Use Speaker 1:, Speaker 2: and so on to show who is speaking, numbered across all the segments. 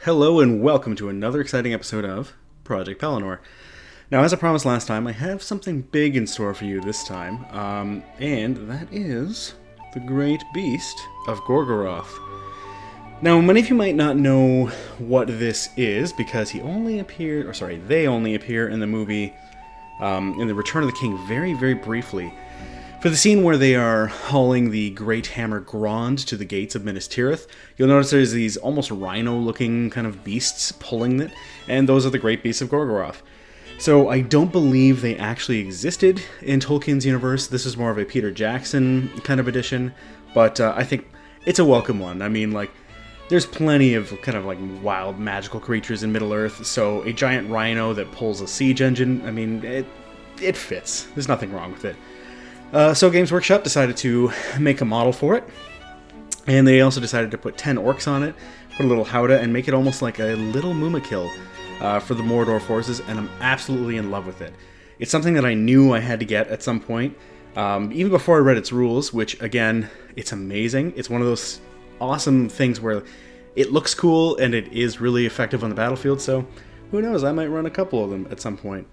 Speaker 1: Hello and welcome to another exciting episode of Project Pelennor. Now, as I promised last time, I have something big in store for you this time, and that is the Great Beast of Gorgoroth. Now, many of you might not know what this is because they only appear in the movie, in the Return of the King very, very briefly. For the scene where they are hauling the Great Hammer Grond to the gates of Minas Tirith, you'll notice there's these almost rhino-looking kind of beasts pulling it, and those are the Great Beasts of Gorgoroth. So I don't believe they actually existed in Tolkien's universe. This is more of a Peter Jackson kind of edition, but I think it's a welcome one. I mean, like, there's plenty of kind of like wild magical creatures in Middle-earth, so a giant rhino that pulls a siege engine, I mean, it fits. There's nothing wrong with it. So Games Workshop decided to make a model for it, and they also decided to put 10 orcs on it, put a little howdah, and make it almost like a little Mumakil for the Mordor forces, and I'm absolutely in love with it. It's something that I knew I had to get at some point, even before I read its rules, which, again, it's amazing. It's one of those awesome things where it looks cool, and it is really effective on the battlefield, so who knows, I might run a couple of them at some point.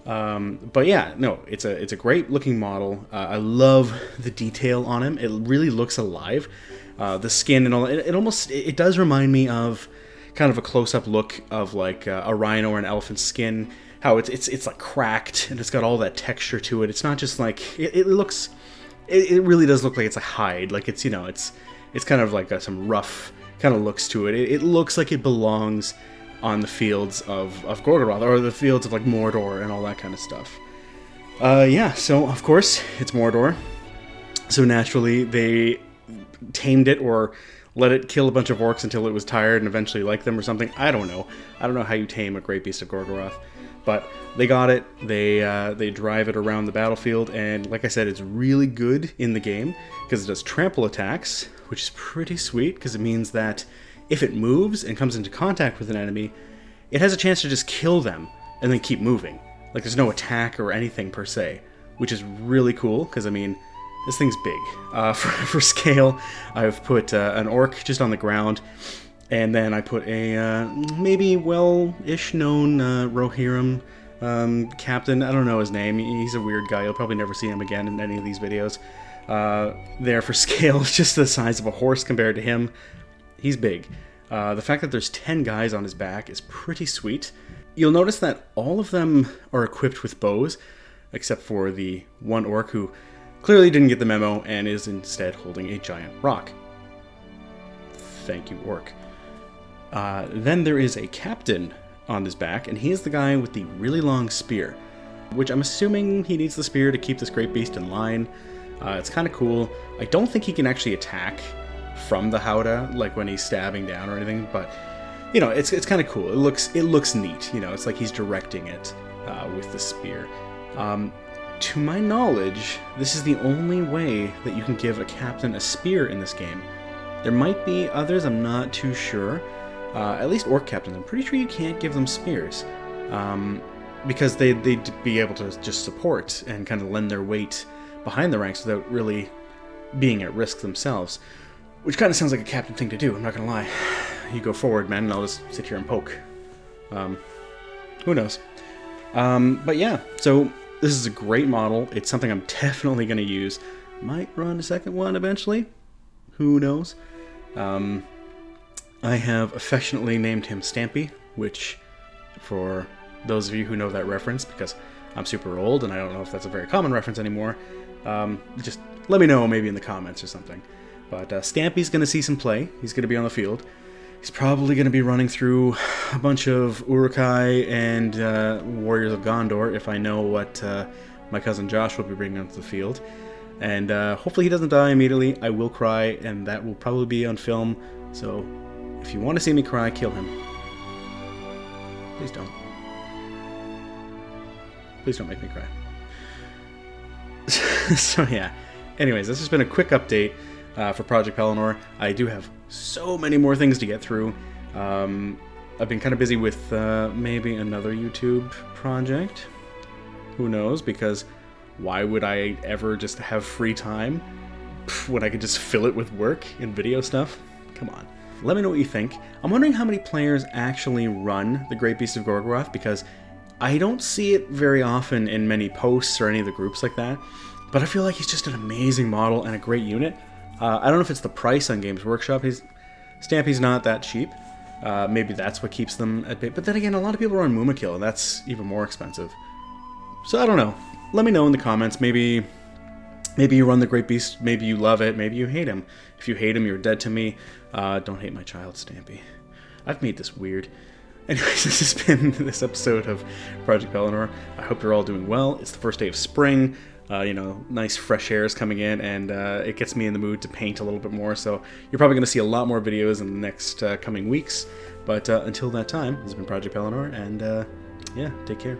Speaker 1: But yeah, no, it's a great looking model. I love the detail on him. It really looks alive. The skin and all, it does remind me of kind of a close-up look of like a rhino or an elephant's skin. How it's like cracked and it's got all that texture to it. It's not just like, it really does look like it's a hide. Like it's kind of like some rough kind of looks to it. It looks like it belongs on the fields of Gorgoroth, or the fields of like Mordor and all that kind of stuff. Yeah, so of course it's Mordor. So naturally they tamed it or let it kill a bunch of orcs until it was tired and eventually liked them or something. I don't know how you tame a Great Beast of Gorgoroth, but they got it. They drive it around the battlefield, and like I said, it's really good in the game because it does trample attacks, which is pretty sweet because it means that if it moves and comes into contact with an enemy, it has a chance to just kill them and then keep moving. Like, there's no attack or anything per se, which is really cool, because, I mean, this thing's big. For scale, I've put an orc just on the ground, and then I put a maybe well-ish known Rohirrim captain. I don't know his name. He's a weird guy. You'll probably never see him again in any of these videos. There for scale, it's just the size of a horse compared to him. He's big. The fact that there's 10 guys on his back is pretty sweet. You'll notice that all of them are equipped with bows, except for the one orc who clearly didn't get the memo and is instead holding a giant rock. Thank you, orc. Then there is a captain on his back, and he is the guy with the really long spear, which I'm assuming he needs the spear to keep this great beast in line. It's kind of cool. I don't think he can actually attack from the howdah, like when he's stabbing down or anything, but it's kind of cool. It looks neat. It's like he's directing it with the spear. To my knowledge, this is the only way that you can give a captain a spear in this game. There might be others, I'm not too sure. At least orc captains, I'm pretty sure you can't give them spears, because they'd be able to just support and kind of lend their weight behind the ranks without really being at risk themselves. Which kind of sounds like a captain thing to do, I'm not gonna lie. You go forward, man, and I'll just sit here and poke. Who knows? But yeah, so this is a great model. It's something I'm definitely gonna use. Might run a second one eventually. Who knows? I have affectionately named him Stampy, which, for those of you who know that reference, because I'm super old and I don't know if that's a very common reference anymore, just let me know maybe in the comments or something. But Stampy's going to see some play. He's going to be on the field. He's probably going to be running through a bunch of Uruk-hai and Warriors of Gondor if I know what my cousin Josh will be bringing onto the field. And hopefully he doesn't die immediately. I will cry, and that will probably be on film. So if you want to see me cry, kill him. Please don't. Please don't make me cry. So yeah. Anyways, this has been a quick update for Project Pelennor. I do have so many more things to get through. I've been kind of busy with maybe another YouTube project. Who knows? Because why would I ever just have free time when I could just fill it with work and video stuff? Come on. Let me know what you think. I'm wondering how many players actually run the Great Beast of Gorgoroth, because I don't see it very often in many posts or any of the groups like that. But I feel like he's just an amazing model and a great unit. I don't know if it's the price on Games Workshop. Stampy's not that cheap. Maybe that's what keeps them at bay. But then again, a lot of people run Mumakil, and that's even more expensive. So I don't know. Let me know in the comments. Maybe you run the Great Beast. Maybe you love it. Maybe you hate him. If you hate him, you're dead to me. Don't hate my child, Stampy. I've made this weird. Anyways, this has been this episode of Project Pelennor. I hope you're all doing well. It's the first day of spring. Nice fresh air is coming in, and it gets me in the mood to paint a little bit more. So you're probably going to see a lot more videos in the next coming weeks. But until that time, this has been Project Pelennor, and yeah, take care.